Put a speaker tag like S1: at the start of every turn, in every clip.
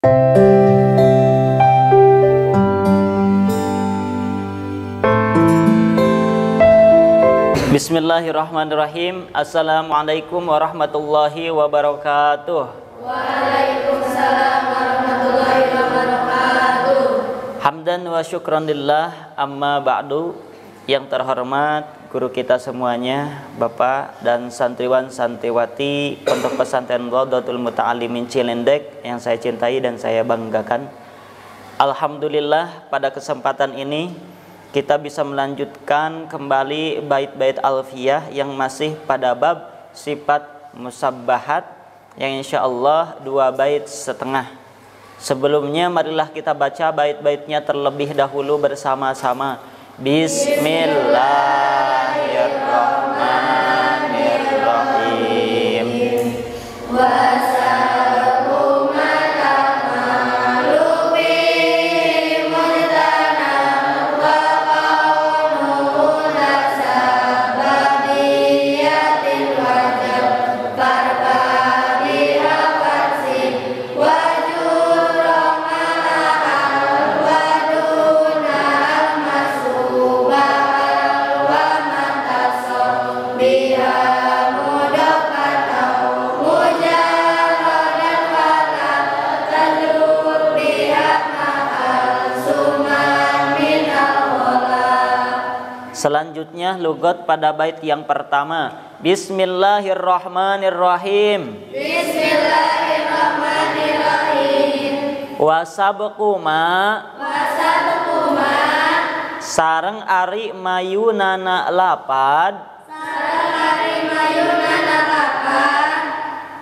S1: Bismillahirrahmanirrahim. Assalamualaikum warahmatullahi wabarakatuh.
S2: Waalaikumsalam warahmatullahi wabarakatuh.
S1: Hamdan wa syukran lillah, amma ba'du. Yang terhormat guru kita semuanya, Bapak dan santriwan santriwati Pondok Pesantren Rawdatul Muta'allimin Cilendek yang saya cintai dan saya banggakan. Alhamdulillah, pada kesempatan ini kita bisa melanjutkan kembali bait-bait alfiyah yang masih pada bab sifat musabbahat, yang insya Allah 2 bait setengah. Sebelumnya marilah kita baca bait-baitnya terlebih dahulu bersama-sama. Bismillahirrahmanirrahim. Selanjutnya lugat pada bait yang pertama. Bismillahirrahmanirrahim.
S2: Bismillahirrahmanirrahim.
S1: Wasabquma sareng ari mayunana lapad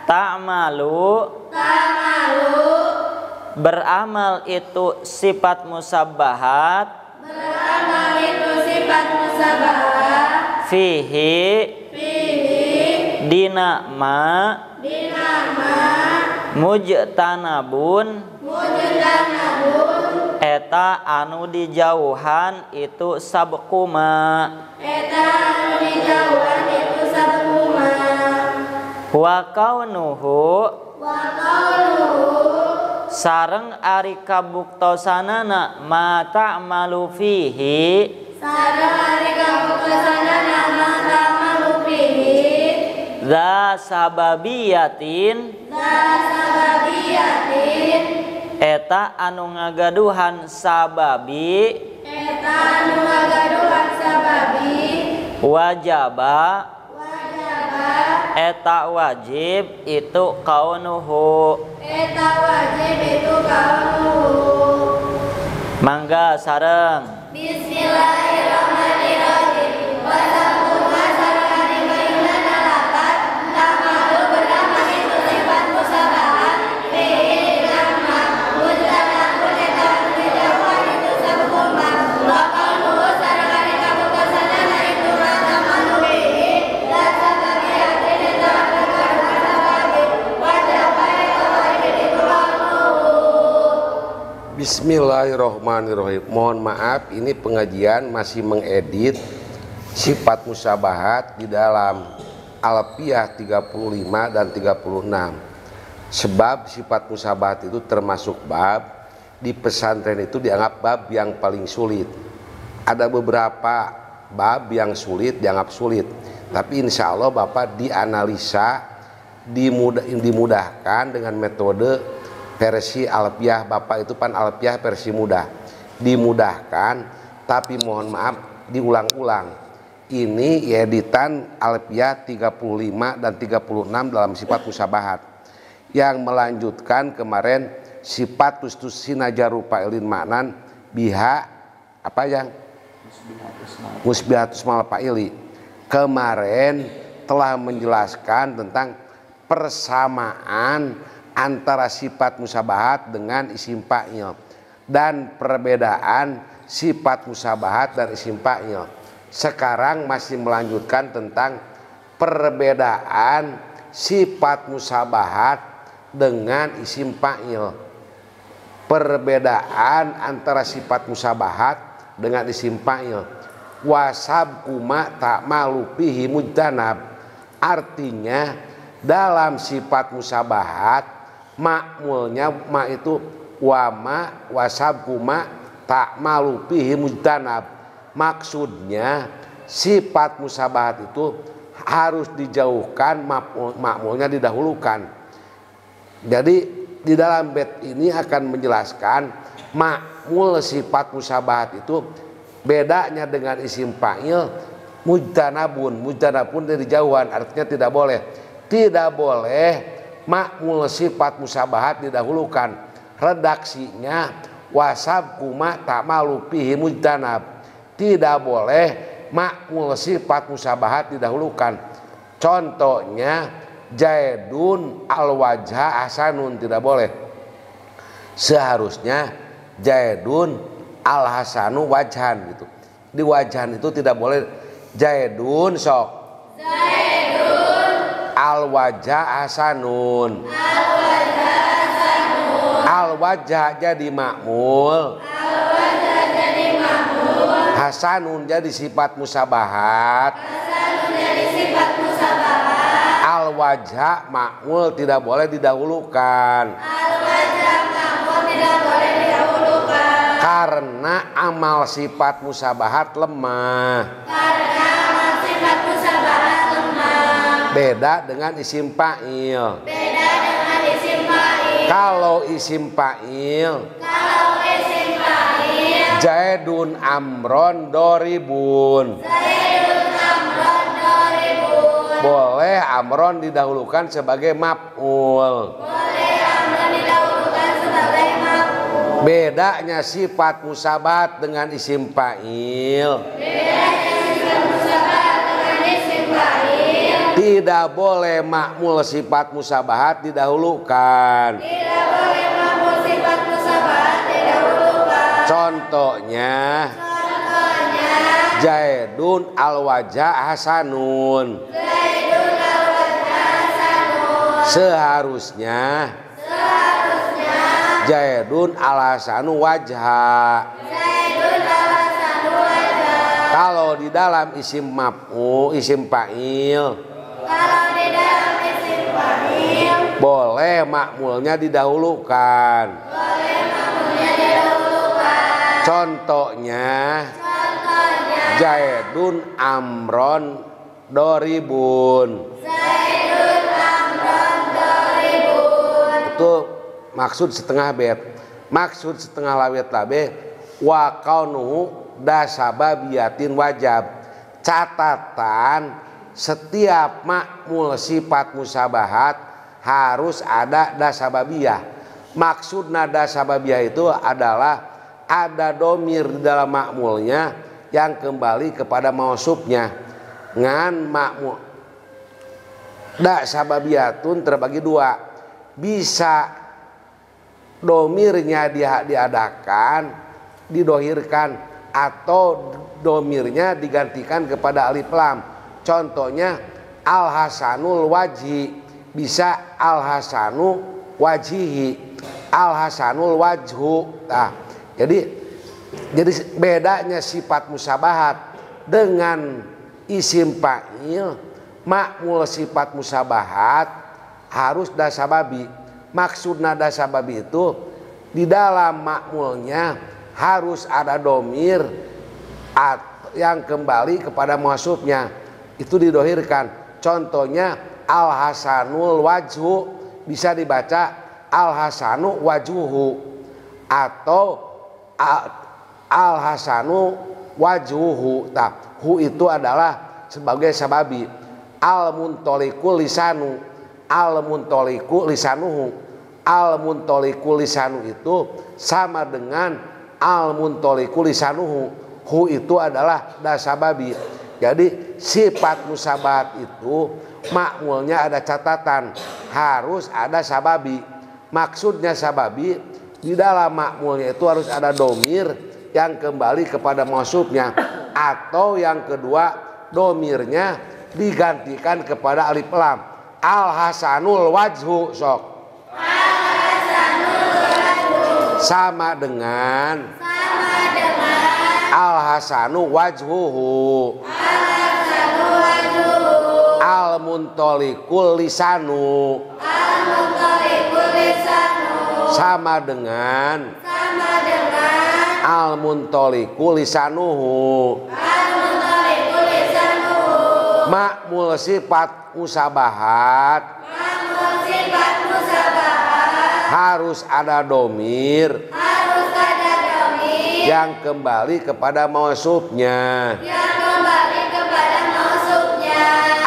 S1: ta'malu beramal itu sifat musabbahat fihi dina ma mujtanabun eta anu dijauhan itu sabquma wa kaunuhu sareng ari kabuktosanana ma ta'malu fihi za sababiyatin eta anu ngagaduhan sababi wajaba eta wajib itu kaunuhu. Mangga sareng.
S2: Bismillahirrahmanirrahim. Wasabquma sareng ari mayunana lapad ta'malu beramal itu sifat musabbahat fihi dina mujtanabun eta anu dijauhan itu sabquma wa kaunuhu sareng ari kabuktosanana itu ma ta'malu fihi la sababiyatin eta anu ngagaduhan sababi wajaba eta wajib itu kaunuhu.
S3: Bismillahirrahmanirrahim. Mohon maaf, ini pengajian masih mengedit sifat musabahat di dalam Alfiyah 35 dan 36. Sebab sifat musabahat itu termasuk bab di pesantren itu dianggap bab yang paling sulit. Ada beberapa bab yang sulit dianggap sulit, tapi insya Allah Bapak dianalisa dimudahkan dengan metode versi alfiyah. Bapak itu pan alfiyah versi mudah, dimudahkan, tapi mohon maaf diulang-ulang. Ini editan alfiyah 35 dan 36 dalam sifat musabahat. Yang melanjutkan kemarin sifat tustusina jarupa ilin maknan biha apa yang musbihatus mal fa'ili. Kemarin telah menjelaskan tentang persamaan antara sifat musabahat dengan isim fa'il dan perbedaan sifat musabahat dan isim fa'il. Sekarang masih melanjutkan tentang perbedaan sifat musabahat dengan isim fa'il. Perbedaan antara sifat musabahat dengan isim fa'il. Wasabquma ta'malu fihi mujtanab. Artinya dalam sifat musabahat Makmulnya ma itu wama wasabkuma ta'malu fihi mujtanab. Maksudnya sifat musabahat itu harus dijauhkan, makmulnya didahulukan. Jadi di dalam bait ini akan menjelaskan makmul sifat musabahat itu bedanya dengan isim fa'il mujtanabun. Mujtanabun dari jauhan, artinya tidak boleh makmul sifat musabahat didahulukan. Redaksinya wasabkuma ta'malu fihi mujtanab. Tidak boleh makmul sifat musabahat didahulukan. Contohnya Jaidun al-wajha hasanun, tidak boleh. Seharusnya Jaidun al-hasanu wajhan gitu. Di wajhan itu tidak boleh Jaidun sok. Jaidun al-wajha hasanun. Al-wajha hasanun. Al-wajha jadi makmul. Al-wajha jadi makmul. Hasanun jadi sifat musabahat. Hasanun jadi sifat musabahat. Al-wajha makmul tidak boleh didahulukan. Al-wajha makmul tidak boleh didahulukan. Karena amal sifat musabahat lemah. Karena amal sifat musabahat lemah. Beda dengan isim fa'il. Beda dengan isim fa'il. Kalau isim fa'il. Jaidun amron doribun. Boleh amron didahulukan sebagai maf'ul. Bedanya sifat musabahat dengan isim fa'il. Tidak boleh makmul sifat musabahat didahulukan. Contohnya Jaidun al-wajha hasanun. Seharusnya Jaidun al-hasanu wajha. Kalau di dalam isim maf'ul, isim fa'il, boleh makmulnya didahulukan. Contohnya Jaidun amron doribun. Itu maksud setengah bait. Maksud setengah lawet labe wa kaunuhu dasababiyatin wajab. Catatan setiap makmul sifat musabahat harus ada dasababiyah. Maksud dasababiyah itu adalah ada domir di dalam makmulnya yang kembali kepada mausufnya. Ngan makmul dasababiyatun terbagi dua. Bisa domirnya diadakan, didohirkan, atau domirnya digantikan kepada alif lam. Contohnya al-hasanul wajhi, bisa al-hasanu wajhihi, al-hasanul wajhu. Nah, jadi bedanya sifat musabahat dengan isim fa'il, makmul sifat musabahat harus dasababi. Maksud dasababi itu di dalam makmulnya harus ada domir yang kembali kepada mausufnya, itu didohirkan. Contohnya al-hasanul wajhu, bisa dibaca al-hasanu wajhuhu atau al-hasanu wajhuhu. Nah, hu itu adalah sebagai sababi. Al-muntoliku lisanu, al-muntoliku lisanuhu. Al-muntoliku lisanu itu sama dengan al-muntoliku lisanuhu. Hu itu adalah dasababi. Jadi sifat musabahat itu makmulnya ada catatan, harus ada sababi. Maksudnya sababi, di dalam makmulnya itu harus ada domir yang kembali kepada mausufnya, atau yang kedua domirnya digantikan kepada alif lam. Al-hasanul wajhu sok. Al-hasanul wajhu sama dengan al-hasanu wajhuhu. Al-hasanu wajhuhu. Al-muntolikul lisanu. Al-muntolikul lisanu. sama dengan al-muntoliku lisanuhu ma'mul sifat musabahat harus ada domir yang kembali kepada mausufnya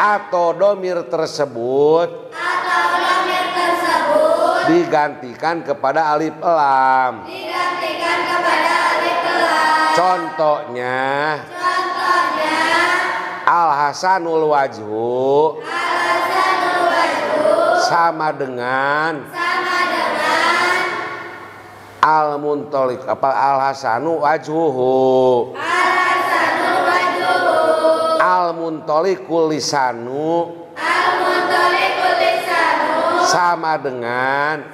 S3: atau domir tersebut digantikan kepada alif lam. Contohnya al-hasanul wajhu sama dengan al-muntoliq apa al-hasanu wajhuhu al-muntoliqul lisanu sama dengan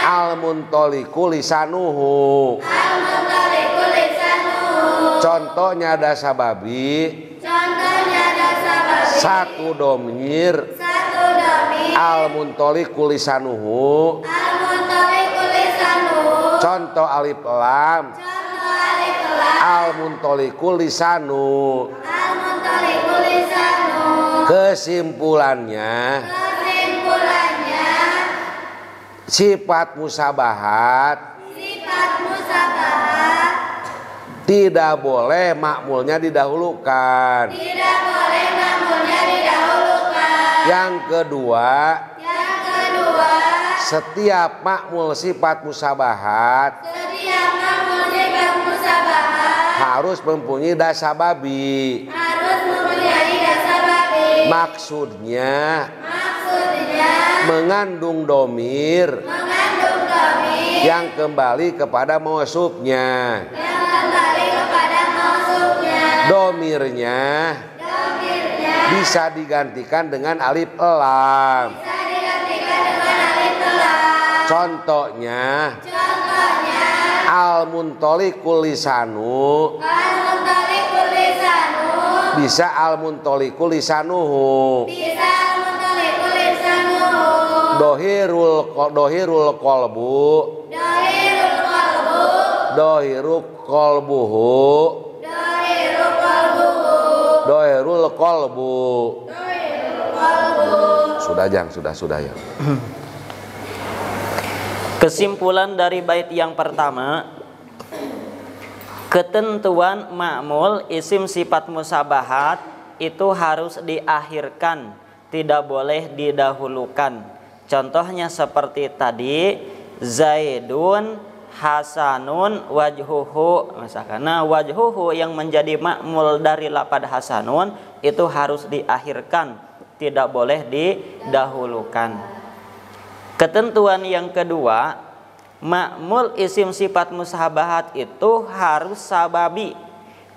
S3: al-muntoliqul lisanuhu. Contohnya ada sababi satu domir al-muntoliqul lisanuhu. Contoh alif lam al-muntoliqul lisanu. Kesimpulannya sifat musabahat tidak boleh makmulnya didahulukan. Yang kedua, setiap makmul sifat musabahat harus mempunyai dasababi. Maksudnya mengandung domir yang kembali kepada mausufnya. Domirnya bisa digantikan dengan alif lam. Contohnya al-muntoliqul lisanu bisa al-muntoliqul lisanuhu. Dohirul kolbu dohirul kolbu. Sudah jang, sudah ya.
S1: Kesimpulan dari bait yang pertama, ketentuan ma'mul isim sifat musabahat itu harus diakhirkan, tidak boleh didahulukan. Contohnya seperti tadi, Zaidun hasanun wajhuhu misalkan. Nah, wajhuhu yang menjadi ma'mul dari lapad hasanun itu harus diakhirkan, tidak boleh didahulukan. Ketentuan yang kedua, ma'mul isim sifat musabahat itu harus sababi.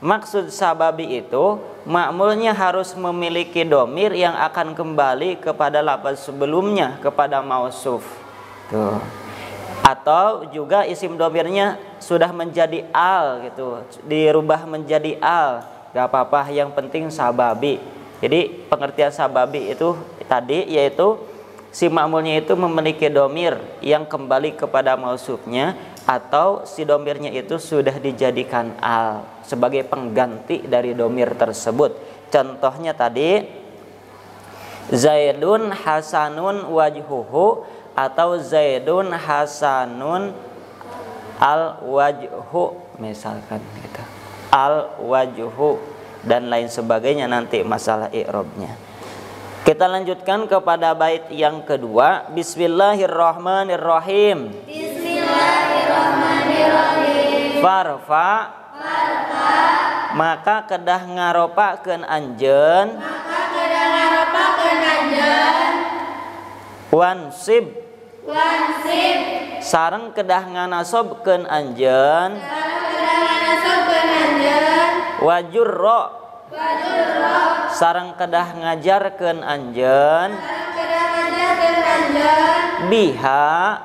S1: Maksud sababi itu ma'mulnya harus memiliki domir yang akan kembali kepada lafaz sebelumnya, kepada mausuf. Tuh. Atau juga isim domirnya sudah menjadi al gitu, dirubah menjadi al, gak apa-apa, yang penting sababi. Jadi pengertian sababi itu tadi yaitu si ma'mulnya itu memiliki domir yang kembali kepada mausufnya, atau si domirnya itu sudah dijadikan al sebagai pengganti dari domir tersebut. Contohnya tadi Zaidun hasanun wajhuhu atau Zaidun hasanun al wajhu misalkan gitu. Al wajhu dan lain sebagainya, nanti masalah i'rabnya. Kita lanjutkan kepada bait yang kedua. Bismillahirrahmanirrahim. Bismillahirrahmanirrahim. Farfa maka kedah ngaropakeun anjeun. Wansib sareng kedah nganasobkeun anjeun. Wajurro sareng kedah ngajarkeun anjeun. Biha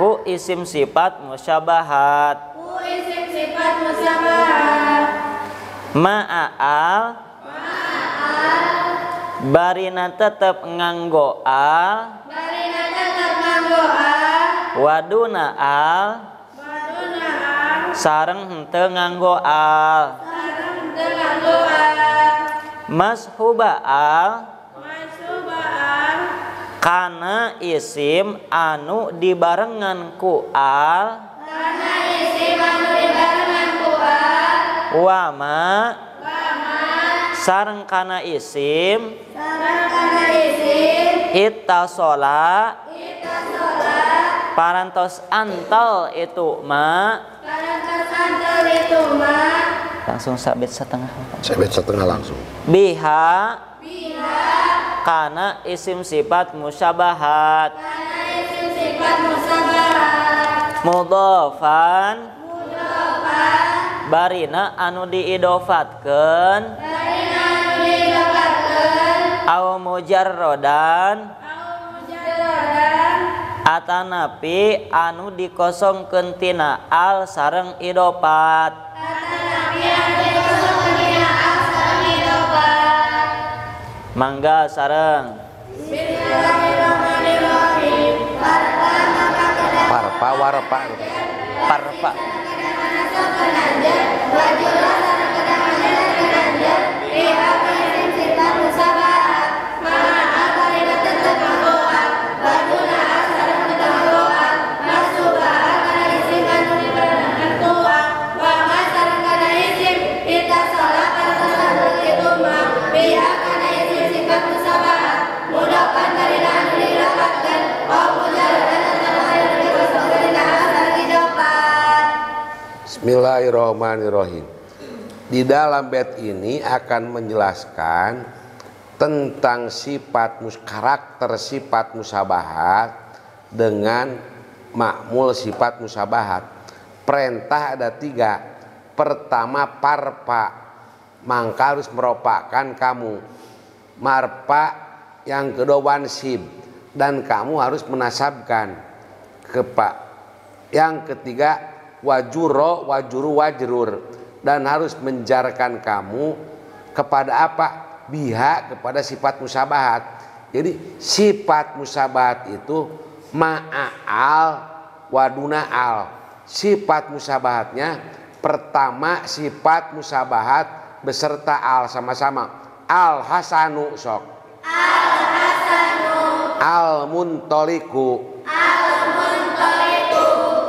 S1: ku isim sifat musyabahat. Ma'al barina tetep nganggo al waduna al sareng henteu nganggo al mashuba al kana isim anu dibarengan ku al wama sareng kana isim ittasola parantos antal itu ma langsung sabit setengah
S3: langsung
S1: biha kana isim sifat musyabahat mudhofan barina anu diidofatkeun au mujarrodan atanapi anu dikosongkeun tina al sareng idofat mangga sareng
S3: parpa Bismillahirrahmanirrahim. Di dalam bait ini akan menjelaskan tentang karakter sifat musabahat dengan makmul sifat musabahat. Perintah ada 3. Pertama parpa, maka harus meropakan kamu. Marpa yang kedua wansib, dan kamu harus menasabkan yang ketiga wajuro wajuru wajrur, dan harus menjarkan kamu kepada apa? Biha, kepada sifat musabahat. Jadi sifat musabahat itu ma'al waduna al. Sifat musabahatnya pertama sifat musabahat beserta al sama-sama. Al hasanu sok. Al hasanu. Al muntoliku.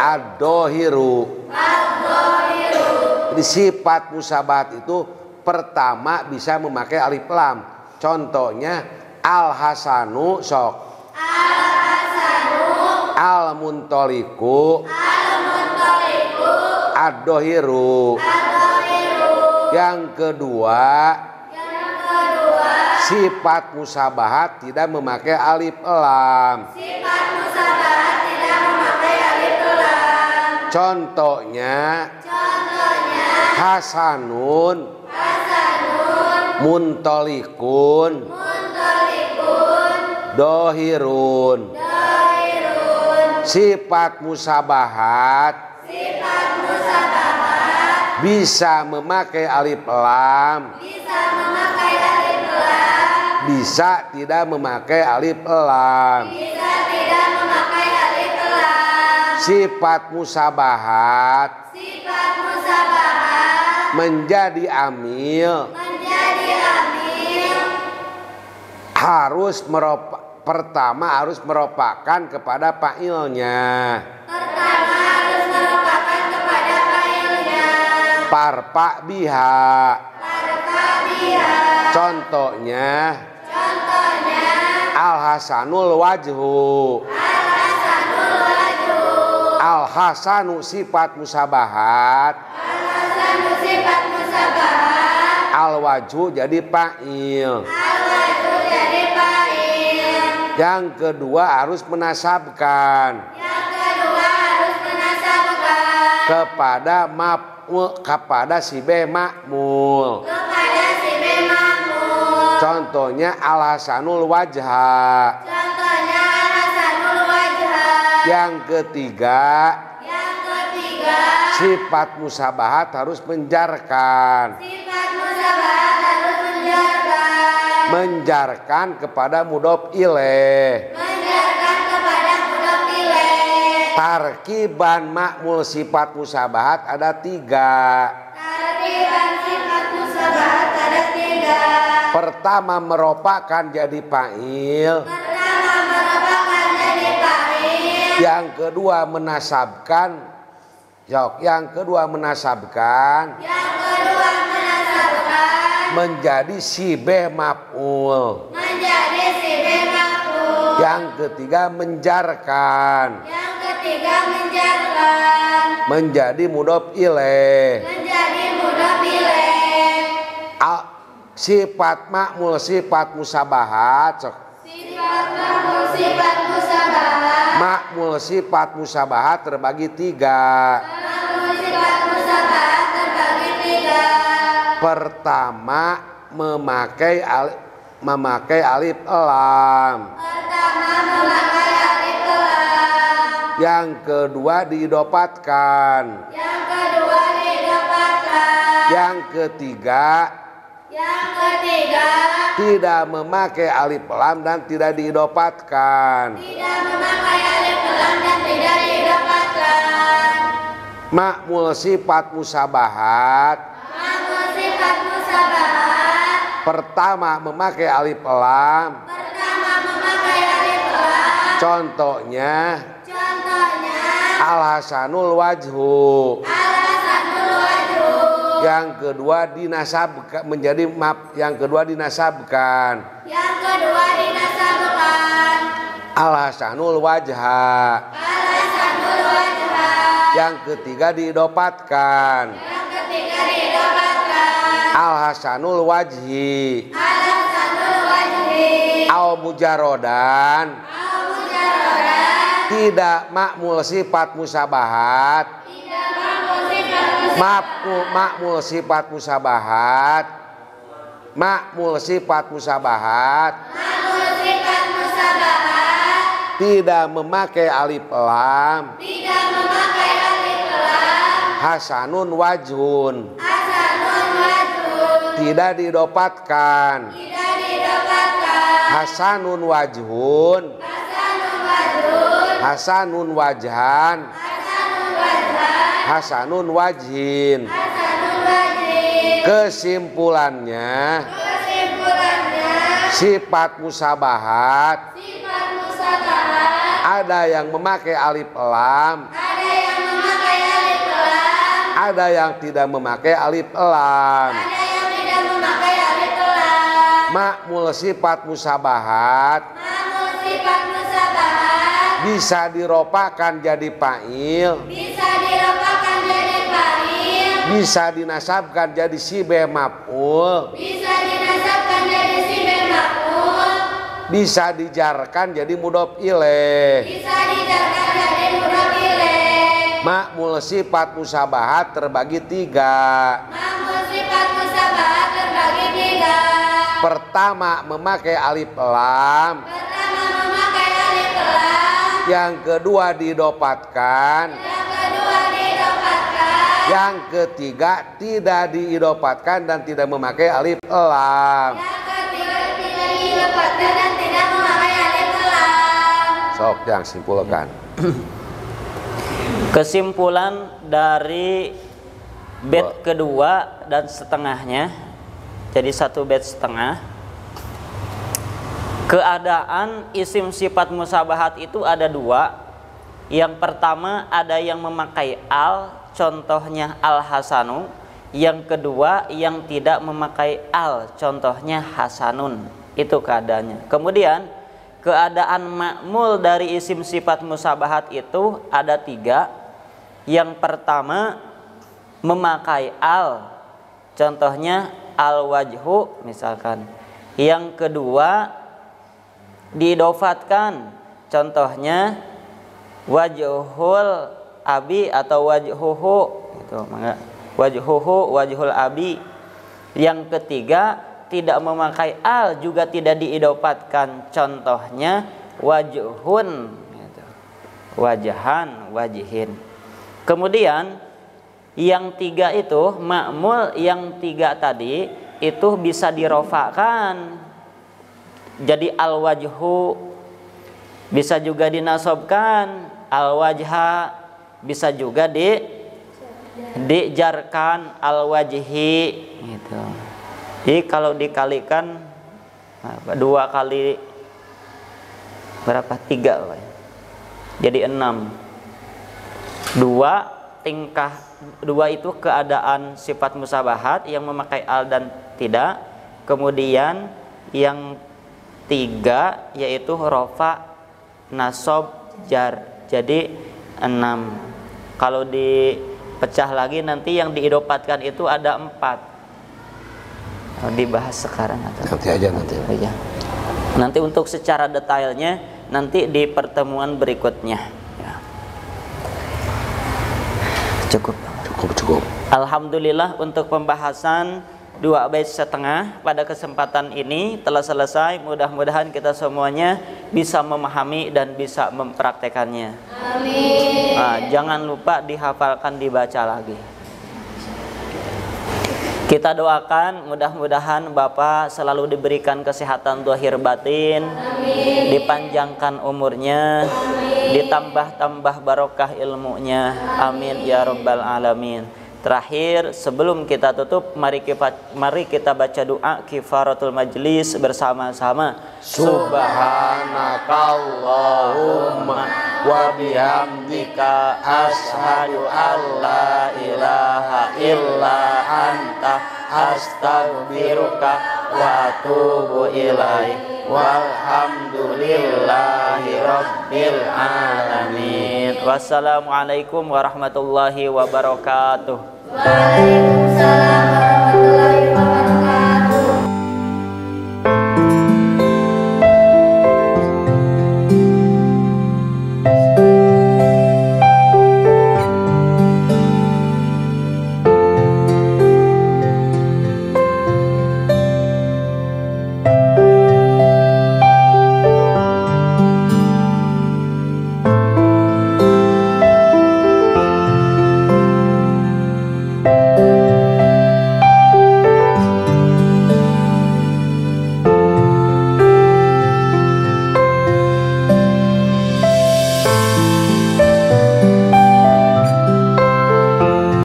S3: Ad-dohiru. Jadi sifat musabahat itu pertama bisa memakai alif lam. Contohnya al hasanu sok. Al hasanu. Al muntoliku. Ad-dohiru. Yang kedua sifat musabahat tidak memakai alif lam. Contohnya hasanun, muntolikun, dohirun. Sifat musabahat bisa memakai alif lam, bisa tidak memakai alif lam. Sifat musabahat menjadi amil harus pertama harus meropakan kepada fa'ilnya. Parpa biha. Contohnya al hasanul wajhu. Al hasanu sifat musabahat. Al wajhu jadi fa'il. Yang kedua harus menasabkan. Kepada si B makmul. Contohnya al hasanul wajha. Yang ketiga sifat musabahat harus menjarkan. Menjarkan kepada mudhof ilaih. Tarkiban ma'mul sifat musabahat ada 3.
S2: Tarkiban sifat musabahat ada 3.
S3: Pertama meropakan jadi fa'il.
S2: Pertama merupakan jadi fa'il.
S3: Yang kedua menasabkan. Yang kedua menasabkan.
S2: Yang kedua menasabkan.
S3: Menjadi sibeh maf'ul.
S2: Menjadi sibeh maf'ul.
S3: Yang ketiga menjarkan.
S2: Yang ketiga menjarkan.
S3: Menjadi mudhof ilaih.
S2: Menjadi mudhof ilaih.
S3: Sifat ma'mul sifat musabahat.
S2: Sifat ma'mul sifat musabahat.
S3: Ma'mul sifat musabahat terbagi 3.
S2: Ma'mul sifat musabahat terbagi 3.
S3: Pertama memakai alif lam.
S2: Pertama memakai alif lam.
S3: Yang kedua diidopatkan.
S2: Yang kedua didapatkan.
S3: Yang ketiga
S2: Yang ketiga
S3: tidak memakai alif lam dan tidak diidopatkan.
S2: tidak memakai alif lam dan tidak didapatkan.
S3: Ma'mul sifat musabahat.
S2: Ma'mul sifat musabahat.
S3: Pertama memakai alif lam.
S2: Pertama memakai alif lam.
S3: Contohnya
S2: Contohnya
S3: al-hasanul wajhu.
S2: al-hasanul wajhu.
S3: Yang kedua dinasabkan menjadi yang kedua dinasabkan.
S2: Yang kedua dinasabkan.
S3: Al-hasanul wajha.
S2: Al-hasanul wajha.
S3: Yang ketiga diidopatkan.
S2: Yang ketiga didapatkan.
S3: Al-hasanul wajhi.
S2: Al-hasanul wajhi.
S3: Au mujarodan.
S2: Al-mujarradan.
S3: Tidak ma'mul sifat musabahat.
S2: Tidak ma'mul sifat musabahat.
S3: Ma'mul sifat musabahat. Ma'mul sifat musabahat.
S2: Ma'mul sifat musabahat.
S3: Tidak memakai alif lam.
S2: Tidak memakai alif lam.
S3: Hasanun wajhun.
S2: Hasanun wajhun.
S3: Tidak didapatkan.
S2: Tidak didapatkan.
S3: Hasanun wajhun.
S2: Hasanun wajhun.
S3: Hasanun wajhan.
S2: Hasanun wajhan.
S3: Hasanun wajhin.
S2: Hasanun wajhin.
S3: Kesimpulannya
S2: Kesimpulannya
S3: sifat musabahat
S2: sifat musabahat.
S3: ada yang memakai alif lam,
S2: Ada yang memakai alif lam.
S3: ada yang tidak memakai alif lam.
S2: Ada yang tidak memakai alif lam.
S3: Ma'mul sifat musabahat
S2: Ma'mul sifat musabahat.
S3: bisa diropakan jadi fa'il,
S2: Bisa diropakan jadi fa'il.
S3: bisa dinasabkan jadi sibeh maf'ul,
S2: Bisa dinasabkan jadi sibeh maf'ul.
S3: bisa dijarkan jadi mudhof ilaih.
S2: Bisa dijarkan jadi mudhof ilaih.
S3: Ma'mul sifat musabahat terbagi 3.
S2: Ma'mul sifat musabahat terbagi 3.
S3: Pertama memakai alif lam.
S2: Pertama memakai alif lam.
S3: Yang kedua didopatkan.
S2: Yang kedua didapatkan.
S3: Yang ketiga tidak diidopatkan dan tidak memakai alif lam.
S2: Yang ketiga tidak didapatkan dan tidak memakai alif lam.
S3: Sok yang simpulkan.
S1: Kesimpulan dari bait kedua dan setengahnya, jadi 1 bait setengah. Keadaan isim sifat musabahat itu ada 2. Yang pertama ada yang memakai al, contohnya al-hasanu. Yang kedua yang tidak memakai al, contohnya hasanun. Itu keadaannya. Kemudian keadaan ma'mul dari isim sifat musabahat itu ada 3. Yang pertama memakai al, contohnya al-wajhu misalkan. Yang kedua diidofatkan, contohnya wajhul abi atau wajhuhu gitu, wajhuhu wajhul abi. Yang ketiga tidak memakai al juga tidak diidofatkan, contohnya wajhun gitu. Wajahan, wajihin. Kemudian yang 3 itu ma'mul yang 3 tadi itu bisa dirofakan jadi al-wajhu, bisa juga dinasobkan al-wajha, bisa juga dijarkan al-wajhi gitu. Jadi kalau dikalikan 2 kali berapa? 3 Pak. Jadi 6. 2 itu keadaan sifat musabahat yang memakai al dan tidak. Kemudian yang 3 yaitu rofa, nasab, jar. Jadi 6. Kalau dipecah lagi nanti yang diidopatkan itu ada 4. Dibahas sekarang atau
S3: Nanti aja.
S1: Nanti untuk secara detailnya nanti di pertemuan berikutnya ya. Cukup. Alhamdulillah untuk pembahasan 2 bait setengah pada kesempatan ini telah selesai. Mudah-mudahan kita semuanya bisa memahami dan bisa mempraktekannya.
S2: Amin.
S1: Jangan lupa dihafalkan, dibaca lagi. Kita doakan mudah-mudahan Bapak selalu diberikan kesehatan zahir batin.
S2: Amin.
S1: Dipanjangkan umurnya. Amin. Ditambah-tambah barokah ilmunya. Amin ya rabbal alamin. Terakhir sebelum kita tutup, mari kita baca doa kifaratul majlis bersama-sama. Subhanakallahumma wa bihamdika asyhadu an la ilaha illa anta astaghfiruka wa atubu ilaik. Walhamdulillahi rabbil alamin. Wassalamualaikum warahmatullahi wabarakatuh.
S2: Waalaikumsalam.